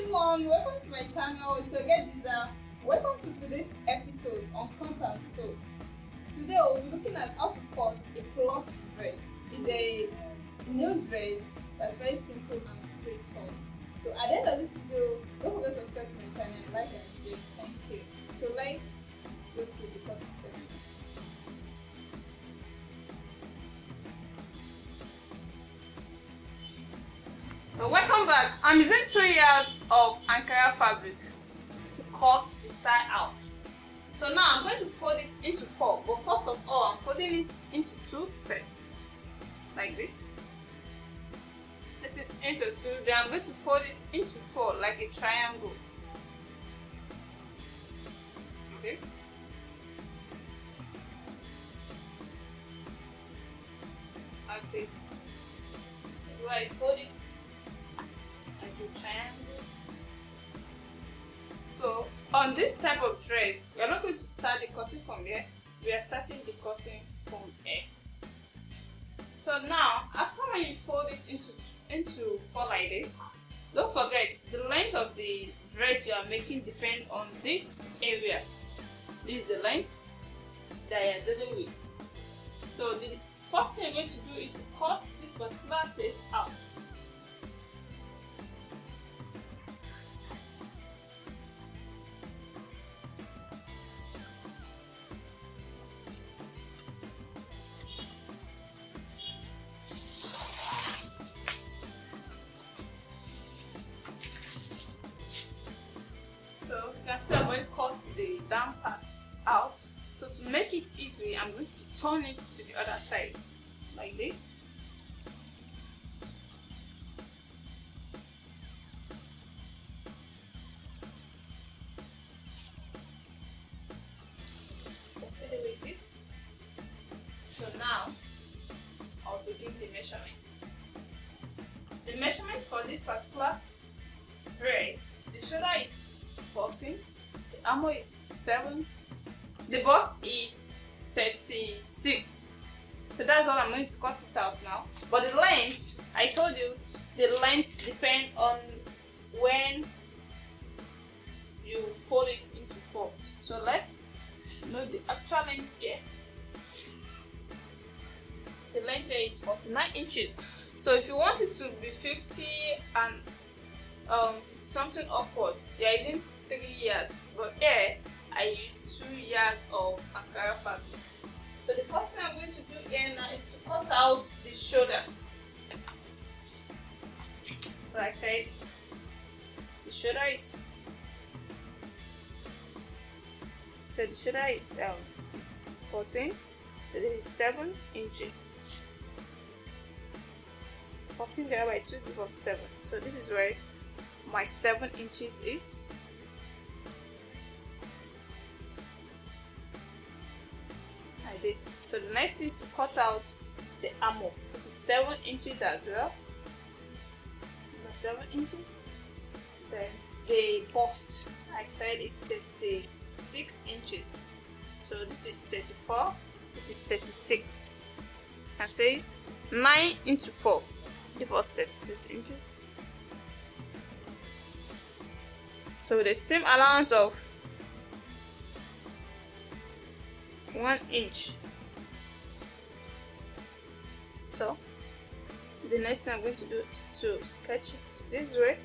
everyone, welcome to my channel. It's again DIZHA. Welcome to today's episode on cut and sew. Today we'll be looking at how to cut a cloche dress. It's a new dress that's very simple and straightforward. So at the end of this video, don't forget to subscribe to my channel, like and share. Thank you. So let's go to the cutting section. So welcome back. I'm using 2 yards of Ankara fabric to cut the style out. So now I'm going to fold this into 4, but first of all I'm folding it into 2 first, like this. This is into 2, then I'm going to fold it into 4 like a triangle. Like this. Like this. So I fold it like a triangle. So on this type of dress, we are not going to start the cutting from here. We are starting the cutting from here. So now, after when you fold it into 4 like this, don't forget the length of the dress you are making depends on this area. This is the length that you are dealing with. So the first thing you're going to do is to cut this particular place out. So you can see I've already cut the down part out. So to make it easy, I'm going to turn it to the other side, like this. See the way it is. So now I'll begin the measurement. The measurement for this particular dress, the shoulder is 14, the armhole is 7, the bust is 36. So that's all I'm going to cut it out now. But the length, I told you, the length depends on when you fold it into 4. So let's know the actual length here. The length here is 49 inches. So if you want it to be 50 and something upward, you are using 3 yards, but here I use 2 yards of Ankara fabric. So the first thing I'm going to do here now is to cut out the shoulder. So I said the shoulder is 14, so this is 7 inches. 14 divided by 2 before 7. So this is where my 7 inches is. Like this. So the next thing is to cut out the armhole, which is 7 inches as well. 7 inches. Then the bust, I said, is 36 inches. So this is 34. This is 36. And says 9 into 4. Give us 36 inches. So with the same allowance of 1 inch. So the next thing I'm going to do is to sketch it this way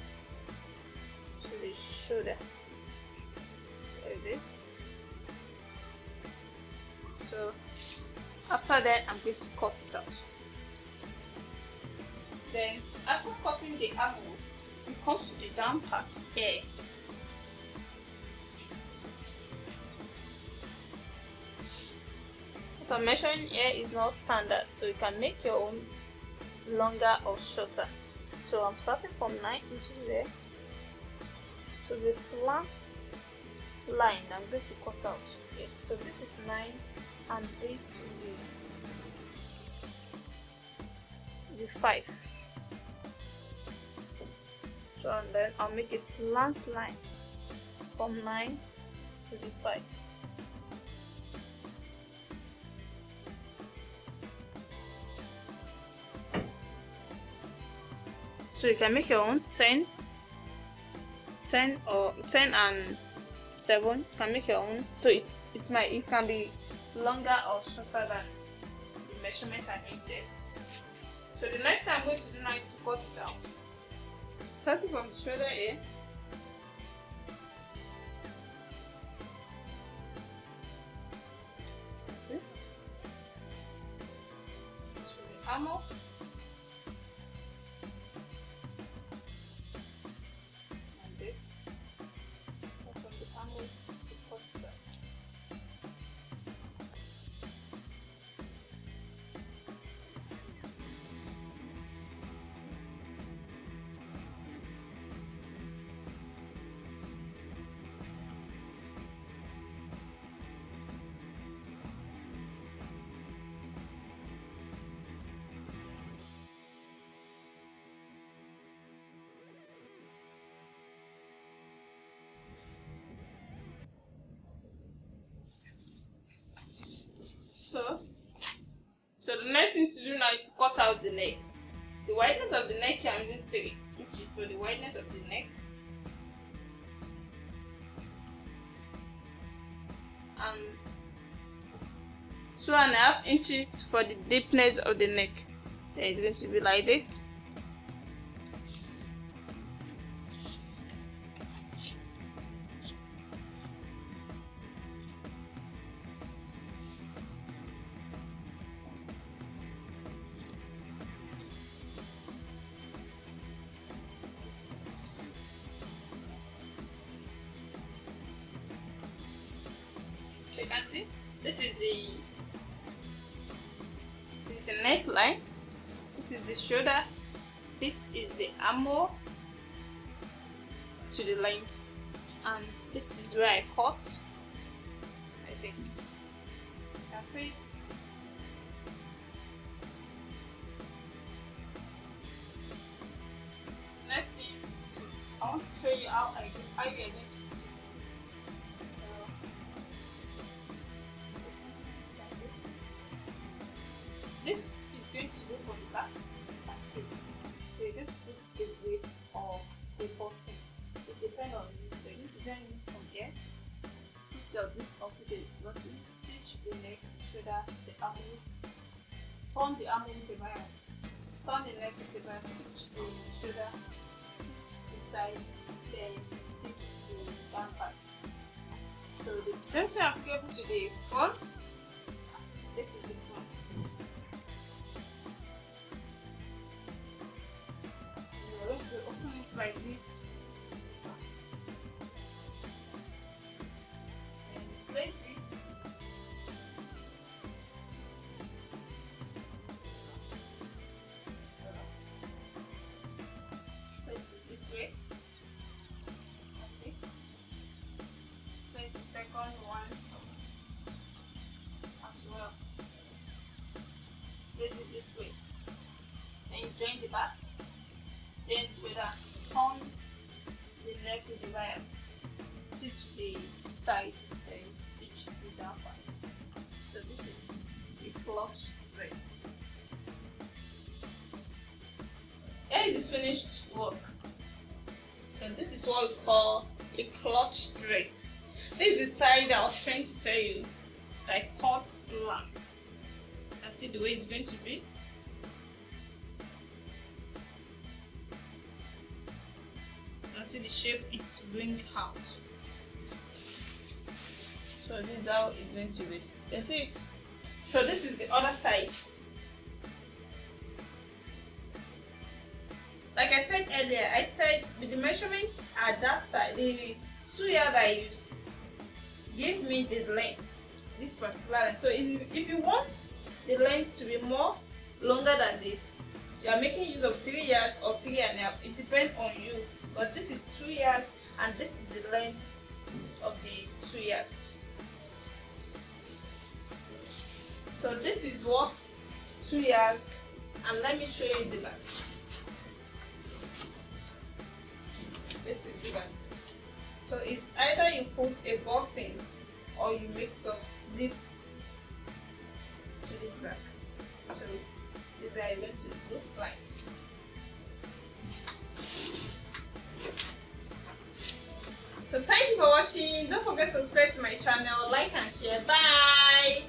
to the shoulder, like this. So after that, I'm going to cut it out. Then after cutting the armhole, you come to the down part here. What I'm measuring here is not standard, so you can make your own longer or shorter. So I'm starting from 9 inches there to the slant line I'm going to cut out here. So this is 9 and this will be 5. So and then I'll make a slant line from 9 to the 5. So you can make your own 10 10 and 7. You can make your own. So it can be longer or shorter than the measurement I made there. So the next thing I'm going to do now is to cut it out. Starting from the shoulder here. See? So the armor. And this. From the armor to cut it out. So the next thing to do now is to cut out the neck. The wideness of the neck here, I'm using 3 inches for the wideness of the neck, and 2.5 inches for the deepness of the neck. Then it's going to be like this. You can see this is the neckline, this is the shoulder, this is the armor to the length, and this is where I cut like this. You can see it. Next thing, I want to show you how you are going to stitch it. This is going to go from the back and straight. So you're going to put a zip or a button. It depends on you. So you're going to join it from here. Put your zip or put a button. Stitch the neck, the shoulder, the armor. Turn the armor with a bias. Turn the neck with a bias. Stitch the shoulder. Stitch the side. Then you stitch the down part. So the same thing applicable to the front. This is the front. To open it like this and place this this way, like this. Place the second one as well. Place it this way. Then you join the back. Then shoulder, turn the neck with the bias, stitch the side, then stitch the down part. So this is a cloche dress. Here is the finished work. So this is what we call a cloche dress. This is the side I was trying to tell you, like cut slants. You can see the way it's going to be. See the shape it's bring out. So this is how it's going to be. You see it? So this is the other side. Like I said earlier, I said with the measurements at that side, the 2 yards I used give me the length, this particular length. So if you want the length to be longer than this, you are making use of 3 yards or 3.5. It depends on you. But this is 2 yards and this is the length of the 2 yards. So this is what 2 yards, and let me show you the back. This is the back. So it's either you put a button or you make some zip to this back. So this is how it's going to look like. thank you for watching. Don't forget to subscribe to my channel, like and share. Bye.